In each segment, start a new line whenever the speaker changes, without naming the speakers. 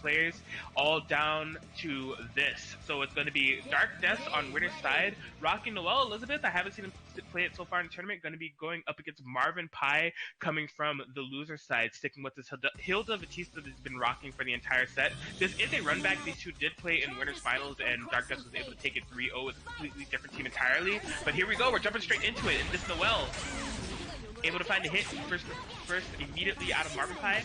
players, all down to this. So it's going to be Darkdes on winner's side, rocking Noelle Elizabeth. I haven't seen him play it so far in the tournament. Going to be going up against Marvin Pie, coming from the loser side, sticking with this Hilda Batista that's been rocking for the entire set. This is a run back. These two did play in winners finals, and Darkdes was able to take it 3-0 with a completely different team entirely. But here we go. We're jumping straight into it. And this Noelle able to find a hit first immediately out of Marvin Pie.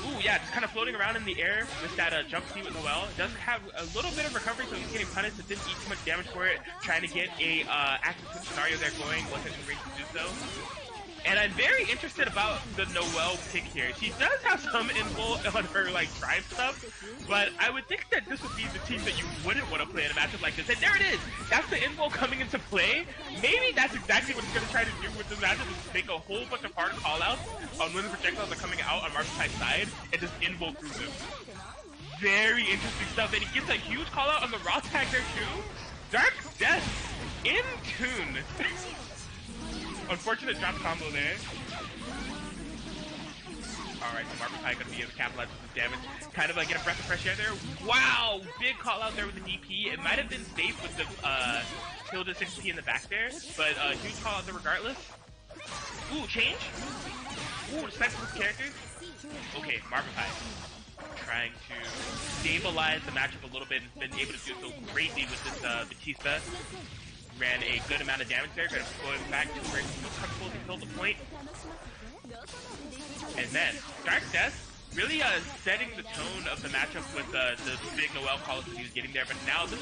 Ooh, yeah, just kind of floating around in the air with that jump C with Noelle. Does have a little bit of recovery, so he's getting punished, but didn't eat too much damage for it. Trying to get a active switch scenario there going, wasn't in range to do so. And I'm very interested about the Noelle pick here. She does have some info on her like drive stuff, but I would think that this would be the team that you wouldn't want to play in a matchup like this. And there it is! That's the info coming into play. Maybe that's exactly what he's going to try to do with this matchup, is make a whole bunch of hard callouts on when the projectiles are coming out on Marvin Pie's side and just info through them. Very interesting stuff. And he gets a huge callout on the raw tag there too. Darkdes in tune. Unfortunate drop combo there. Alright, so Marvin Pie gonna be able to capitalize with the damage. Kind of like get a breath of fresh air there. Wow! Big call out there with the DP. It might have been safe with the Hilda 6P in the back there, but huge call out there regardless. Ooh, change? Ooh, respect for this character. Okay, Marvin Pie trying to stabilize the matchup a little bit and been able to do so greatly with this Batista. Ran a good amount of damage there, kind of going back to where he was comfortable to kill the point. And then, Darkdes really setting the tone of the matchup with the big Noelle calls that he was getting there, but now this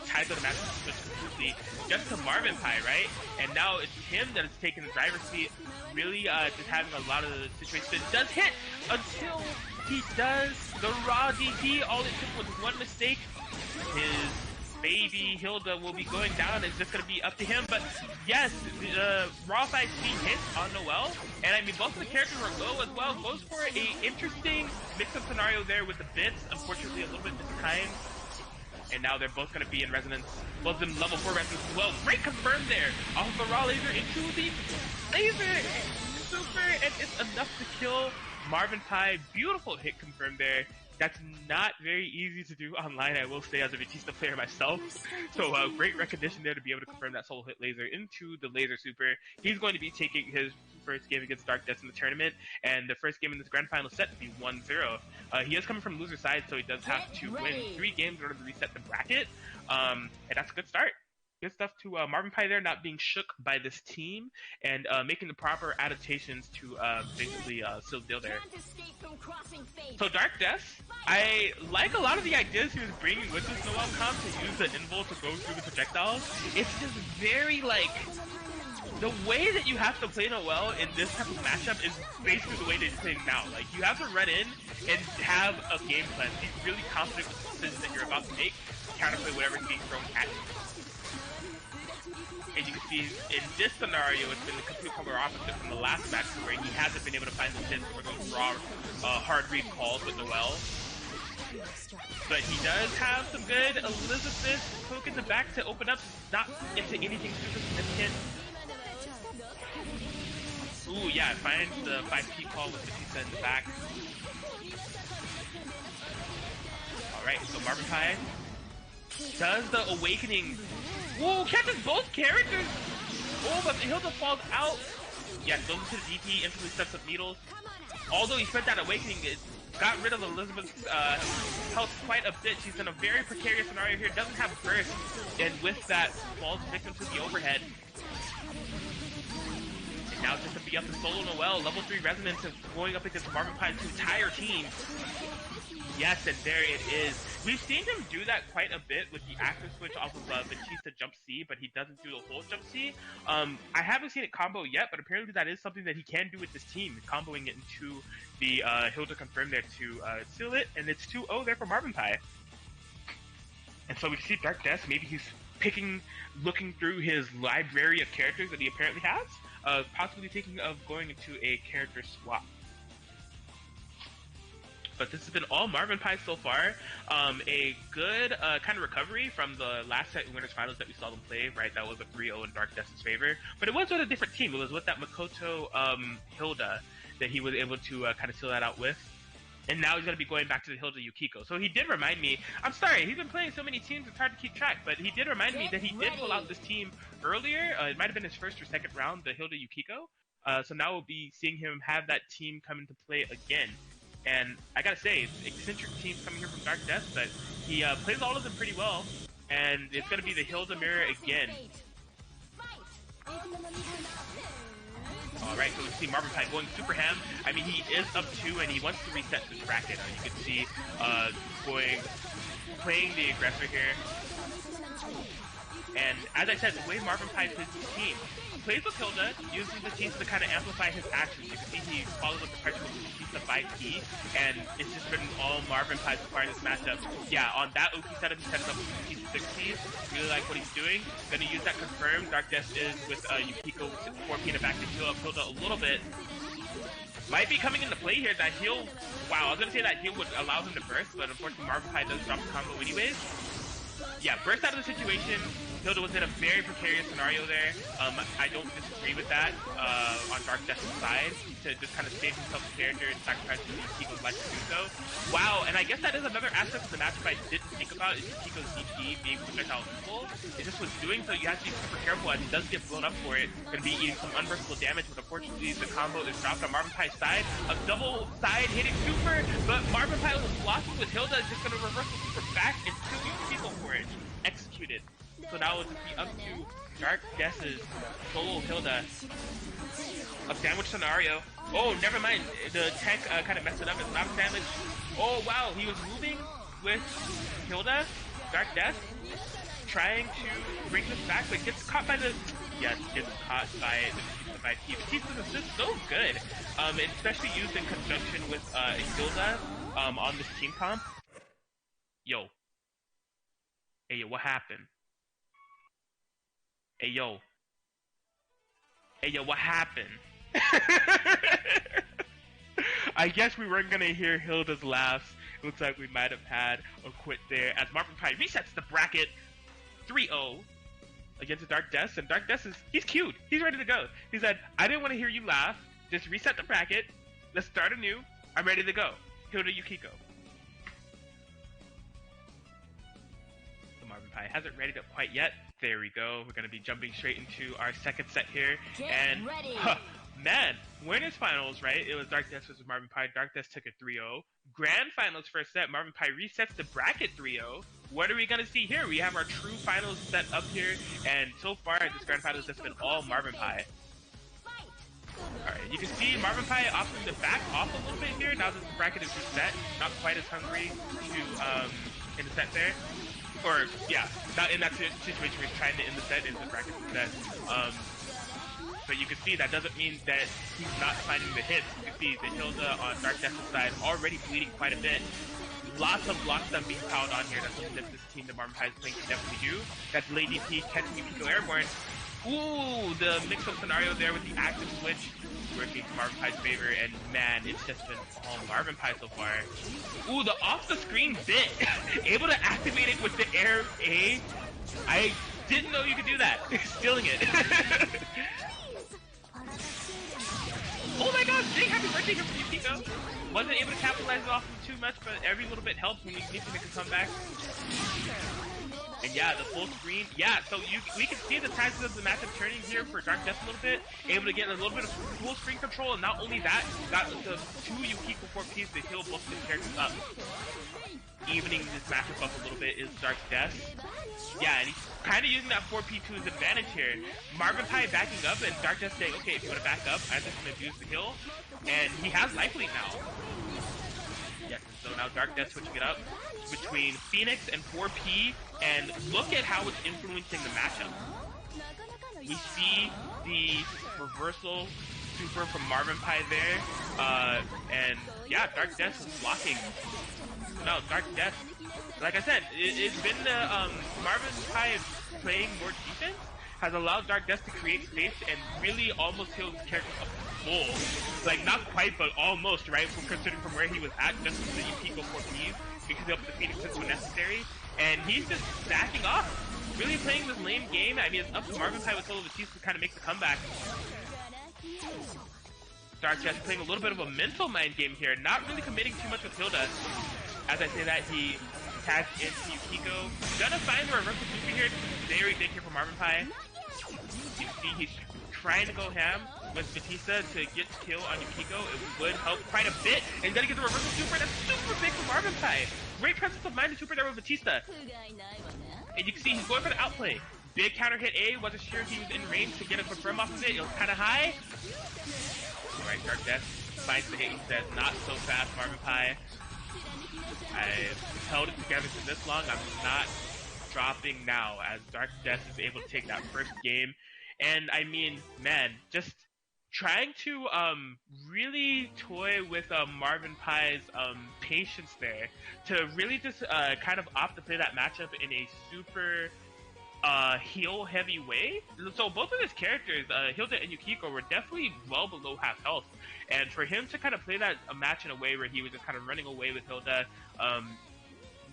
ties of the matchup switched completely just to Marvin Pie, right? And now it's him that is taking the driver's seat, really just having a lot of the situations. It does hit until he does the raw DP. All it took was one mistake. His baby Hilda will be going down. It's just going to be up to him. But yes, the raw 5C hits on Noelle. And I mean, both of the characters were low as well. Goes for a interesting mix-up scenario there with the bits. Unfortunately, a little bit mistimed. And now they're both going to be in resonance. Both of them level 4 resonance as well. Great confirm there. Off of the raw laser into the laser. Super. And it's enough to kill Marvin Pie. Beautiful hit confirmed there. That's not very easy to do online, I will say, as a Batista player myself. So great recognition there to be able to confirm that solo hit laser into the laser super. He's going to be taking his first game against Darkdes in the tournament, and the first game in this grand final set to be 1-0. He is coming from loser side, so he does have to win 3 games in order to reset the bracket, and that's a good start. Good stuff to Marvin Pie there, not being shook by this team, and making the proper adaptations to basically seal the deal there. So Darkdes, I like a lot of the ideas he was bringing with this Noelle comp to use the invul to go through the projectiles. It's just very like, the way that you have to play Noelle in this type of matchup is basically the way that he's playing now. Like, you have to run in and have a game plan. Be really confident with the decisions that you're about to make, counterplay whatever's being thrown at you. And you can see in this scenario, it's been the complete polar opposite from the last match where he hasn't been able to find the hits for those raw, hard read calls with Noelle. But he does have some good Elizabeth poke in the back to open up, not into anything super significant. Ooh, yeah, finds the 5P call with Batista in the back. Alright, so Marvin Pie does the awakening. Whoa, catches both characters! Oh, but Hilda falls out. Yeah, goes into the DP, instantly steps up needles. Although he spent that awakening, it got rid of Elizabeth's health quite a bit. She's in a very precarious scenario here, doesn't have burst, and with that, falls victim to the overhead. And now just to be up to solo Noelle, level 3 resonance is going up against Marvin Pie's entire team. Yes, and there it is. We've seen him do that quite a bit with the active switch off of Batista jump C, but he doesn't do the whole jump C. I haven't seen it combo yet, but apparently that is something that he can do with this team, comboing it into the Hilda confirm there to seal it, and it's 2-0 there for Marvin Pie. And so we see Darkdes, maybe he's looking through his library of characters that he apparently has, possibly thinking of going into a character swap. But this has been all Marvin Pie so far. A good kind of recovery from the last set in Winners Finals that we saw them play, right? That was a 3-0 in Darkdes' favor. But it was with a different team. It was with that Makoto Hilda that he was able to kind of seal that out with. And now he's going to be going back to the Hilda Yukiko. So he did remind me, I'm sorry, he's been playing so many teams, it's hard to keep track, but he did remind me that he did pull out this team earlier. It might have been his first or second round, the Hilda Yukiko. So now we'll be seeing him have that team come into play again. And I gotta say, eccentric teams coming here from Darkdes, but he plays all of them pretty well. And it's going to be the Hilda mirror again. Alright, so we see Marvin Pie going super ham. I mean, he is up 2 and he wants to reset this bracket. You can see playing the aggressor here. And as I said, the way Marvin Pie plays his team, he plays with Hilda, uses the team to kind of amplify his actions. You can see he follows up the pressure with the piece of 5P, and it's just been all Marvin Pie so far in this matchup. Yeah, on that OP setup, he sets up with piece of 6Ps. Really like what he's doing. Gonna use that confirm. Darkdes is with Yukiko with 4P in the back to heal up Hilda a little bit. Might be coming into play here. That heal, wow, I was gonna say that heal would allow him to burst, but unfortunately Marvin Pie does drop the combo anyways. Yeah, burst out of the situation. Hilda was in a very precarious scenario there. I don't disagree with that on Darkdes' side to just kind of save himself the character and sacrifice Yukiko's life to do so. Wow, and I guess that is another aspect of the matchup I didn't think about is Yukiko's DP being projectile neutral. It just was doing so you have to be super careful as he does get blown up for it. Going to be eating some unmerciful damage, but unfortunately the combo is dropped on Marvin Pie's side. A double side hitting super, but Marvin Pie was blocking with Hilda, just going to reverse the super back and kill Yukiko for it. Executed. So now it's up to Darkdes' solo Hilda. A sandwich scenario. Oh, never mind. The tech kind of messed it up. It's not a sandwich. Oh, wow. He was moving with Hilda, Darkdes, trying to bring this back, but gets caught by the... Yes, gets caught by the 5P. The piece is just so good. Especially used in conjunction with Hilda on this team comp. Yo. Hey, yo, what happened? Hey, yo. Hey, yo, what happened? I guess we weren't gonna hear Hilda's laughs. It looks like we might have had a quit there as Marvin Pie resets the bracket 3-0 against Darkdes. And Darkdes he's cute. He's ready to go. He said, I didn't want to hear you laugh. Just reset the bracket. Let's start anew. I'm ready to go. Hilda Yukiko. Marvin Pie hasn't readied up quite yet. There we go. We're going to be jumping straight into our second set here. Man, winners finals, right? It was Darkdes versus Marvin Pie. Darkdes took a 3-0. Grand finals first set. Marvin Pie resets the bracket 3-0. What are we going to see here? We have our true finals set up here. And so far, this grand finals has been all Marvin Pie. Alright, you can see Marvin Pie opting to back off a little bit here. Now that the bracket is reset. Not quite as hungry to in the set there. Or, yeah, not in that situation where he's trying to end the set in the bracket set. But you can see that doesn't mean that he's not finding the hits. You can see the Hilda on Darkdes' side already bleeding quite a bit. Lots of block stuff being piled on here. That's something that this team that Marvin Pie is playing can definitely do. That's Lady P catching Yukiko airborne. Ooh, the mix-up scenario there with the active switch working in Marvin Pie's favor, and man, it's just been all Marvin Pie so far. Ooh, the off-the-screen bit! Able to activate it with the air A. I didn't know you could do that. Stealing it. Oh my god, big happy birthday here for Yukiko. Wasn't able to capitalize it off too much, but every little bit helps when you need to make a comeback. And yeah, the full screen. Yeah, so we can see the times of the matchup turning here for Darkdes a little bit. Able to get a little bit of full screen control, and not only that, got the 2 Yukiko 4Ps to heal both the characters up. Evening this matchup up a little bit is Darkdes. Yeah, and he's kind of using that 4P to his advantage here. Marvin Pie backing up, and Darkdes saying, okay, if you want to back up, I'm just going to use the heal. And he has life lead now. Yes, so now Darkdes switching it up between Phoenix and 4P, and look at how it's influencing the matchup. We see the reversal super from Marvin Pie there, and yeah, Darkdes is blocking. No, Darkdes, like I said, it's been the Marvin Pie playing more defense has allowed Darkdes to create space and really almost heal his character up full. Like, not quite, but almost, right? Considering from where he was at, just with the Yukiko 4Ps, because he up the Phoenix when necessary. And he's just backing off, really playing this lame game. I mean, it's up to Marvin Pie with all of the teams to kind of make the comeback. Darkdes playing a little bit of a mental mind game here, not really committing too much with Hilda. As I say that, he tags into Yukiko. Gonna find the reversal super here. Very big here for Marvin Pie. You see he's trying to go ham with Batista to get the kill on Yukiko. It would help quite a bit. And he's gonna get the reversal super. That's super big for Marvin Pie. Great presence of mind and super there with Batista. And you can see he's going for the outplay. Big counter hit A. Wasn't sure if he was in range to get a confirm off of it. It was kind of high. Alright, Darkdes finds the hit. He says, not so fast, Marvin Pie. I've held it together for this long. I'm not dropping now, as Darkdes is able to take that first game. And I mean, man, just trying to really toy with Marvin Pie's patience there to really just kind of opt to play that matchup in a super heal heavy way. So both of his characters, Hilda and Yukiko, were definitely well below half health. And for him to kind of play that match in a way where he was just kind of running away with Hilda,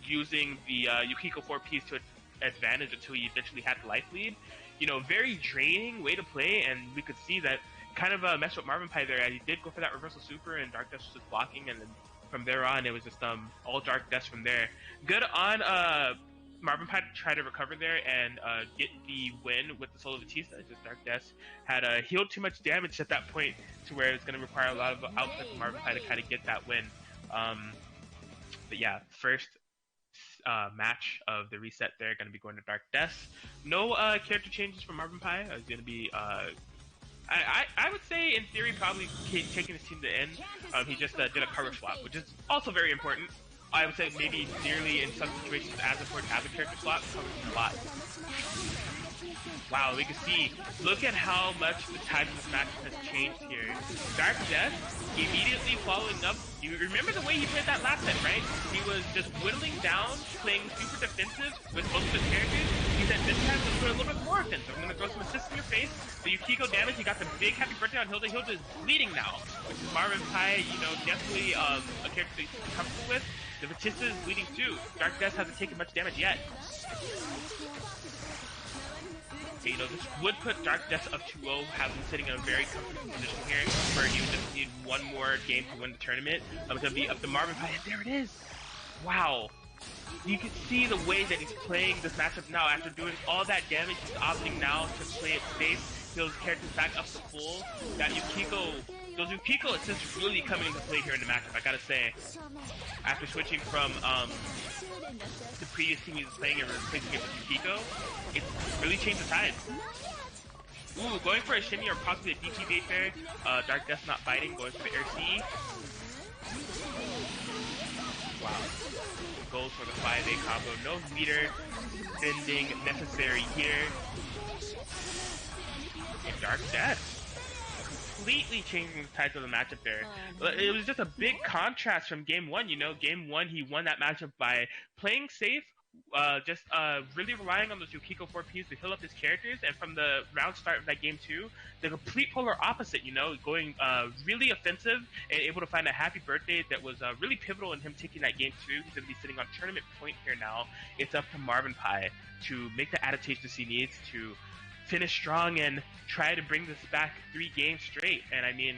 using the Yukiko 4Ps to advantage until he eventually had the life lead, you know, very draining way to play. And we could see that kind of messed with Marvin Pie there. He did go for that reversal super, and Darkdes was just blocking, and then from there on, it was just all Darkdes from there. Good on Marvin Pie to try to recover there and get the win with the solo Batista. Just Darkdes had healed too much damage at that point to where it's going to require a lot of output from Marvin Pie to kind of get that win. But yeah, first match of the reset there, going to be going to Darkdes. No character changes for Marvin Pie. It's going to be I would say, in theory, probably taking his team to end. He just did a cover swap, which is also very important. I would say maybe nearly in some situations as important as a character swap, covers a lot. Wow, we can see, look at how much the tide of this match has changed here. Darkdes immediately following up. You remember the way he played that last set, right? He was just whittling down, playing super defensive with both of his characters. He said, this time let's put a little bit more offensive. I'm going to throw some assists in your face. The Yukiko damage, he got the big happy birthday on Hilda. Hilda is bleeding now, which is Marvin Pie, you know, definitely a character that he's comfortable with. The Batista is bleeding too. Darkdes hasn't taken much damage yet. You know, this would put Darkdes up 2-0, have him sitting in a very comfortable position here, where he would just need one more game to win the tournament. It's going to be up to Marvin Pie, and there it is! Wow. You can see the way that he's playing this matchup now. After doing all that damage, he's opting now to play it safe, heal his characters back up to full. That those Yukiko assists really coming into play here in the matchup, I gotta say. After switching from the previous team he was playing and replacing it with Yukiko, it's really changed the tide. Ooh, going for a shimmy or possibly a DT bait there. Darkdes not biting, going for the air C. Wow. Goes for the 5A combo. No meter bending necessary here. And Darkdes completely changing the tides of the matchup there. It was just a big contrast from game one, you know. Game one, he won that matchup by playing safe, just really relying on those Yukiko 4Ps to heal up his characters, and from the round start of that game two, the complete polar opposite, you know, going really offensive and able to find a happy birthday that was really pivotal in him taking that game two. He's going to be sitting on tournament point here now. It's up to Marvin Pie to make the adaptations he needs to finish strong and try to bring this back 3 games straight. And I mean,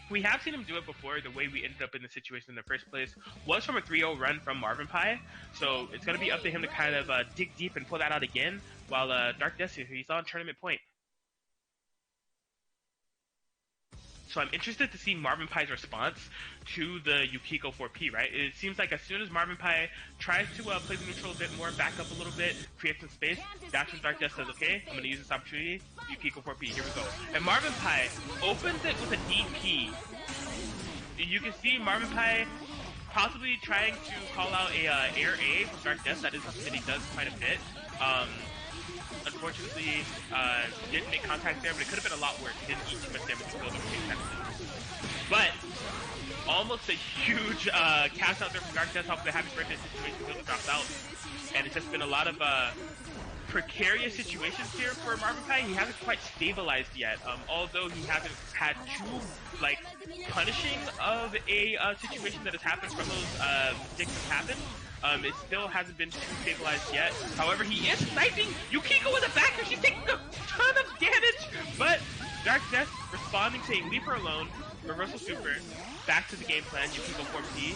we have seen him do it before. The way we ended up in the situation in the first place was from a 3-0 run from Marvin Pie. So it's going to be up to him to kind of dig deep and pull that out again, while Darkdes, he's on tournament point. So I'm interested to see Marvin Pie's response to the Yukiko 4P, right? It seems like as soon as Marvin Pie tries to play the neutral a bit more, back up a little bit, create some space, that's when Darkdes says, okay, I'm going to use this opportunity, Yukiko 4P, here we go. And Marvin Pie opens it with a DP. You can see Marvin Pie possibly trying to call out a air A from Darkdes. That is something that he does quite a bit. Unfortunately, didn't make contact there, but it could have been a lot worse. He didn't eat too much damage to build up. But almost a huge cash out there from Darkdes off the happy birthday situation. Really dropped out, and it's just been a lot of precarious situations here for Marvin Pie. He hasn't quite stabilized yet. Although he hasn't had too punishing of a situation that has happened from those mistakes that happened. It still hasn't been too stabilized yet. However, he is sniping Yukiko with a backer. She's taking a ton of damage, but Darkdes responding, saying leave her alone, reversal super, back to the game plan, Yukiko 4P,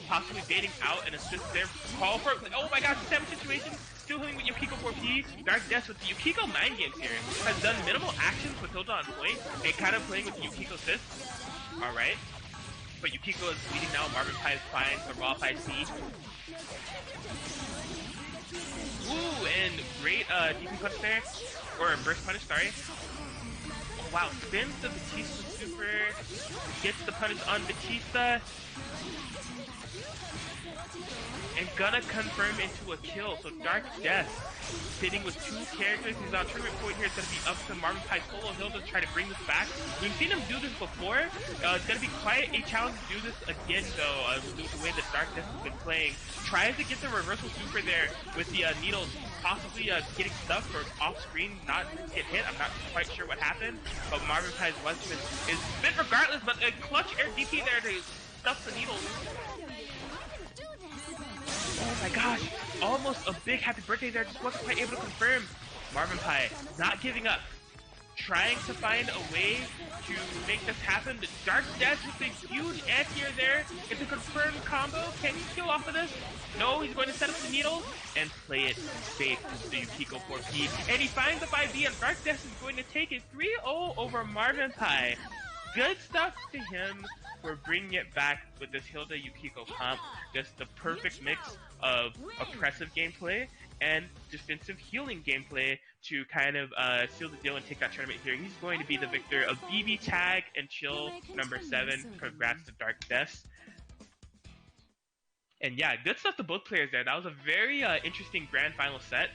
possibly baiting out and assist there, call for, oh my gosh, 7 situation, still hitting with Yukiko 4P, Darkdes with the Yukiko mind games here, has done minimal actions with Hilda on point, and kind of playing with the Yukiko assist, alright, but Yukiko is leading now, Marvin Pie is fine, the raw 5C, woo, and great DP punch there, or burst punish, sorry. Oh, wow, spins the Batista super, gets the punish on Batista, and gonna confirm into a kill. So Darkdes sitting with 2 characters. He's on tournament point here. It's gonna be up to Marvin Pie solo. He'll just try to bring this back. We've seen him do this before. It's gonna be quite a challenge to do this again, though. The way that Darkdes has been playing. Tries to get the reversal super there with the needles, possibly getting stuck or off screen, not get hit. I'm not quite sure what happened, but Marvin Pie's weapon is spit regardless. But a clutch air DP there to stuff the needles. Oh my gosh, almost a big happy birthday there, just wasn't quite able to confirm. Marvin Pie, not giving up, trying to find a way to make this happen. The Darkdes with a huge anti-air there. It's a confirmed combo. Can he kill off of this? No, he's going to set up the needle and play it safe with the Yukiko 4P. And he finds the 5D, and Darkdes is going to take it 3-0 over Marvin Pie. Good stuff to him for bringing it back with this Hilda Yukiko comp. Just the perfect mix of oppressive gameplay and defensive healing gameplay to kind of seal the deal and take that tournament here. He's going to be the victor of BBTAG and Chill number 7. Congrats to Darkdes. And yeah, good stuff to both players there. That was a very interesting grand final set.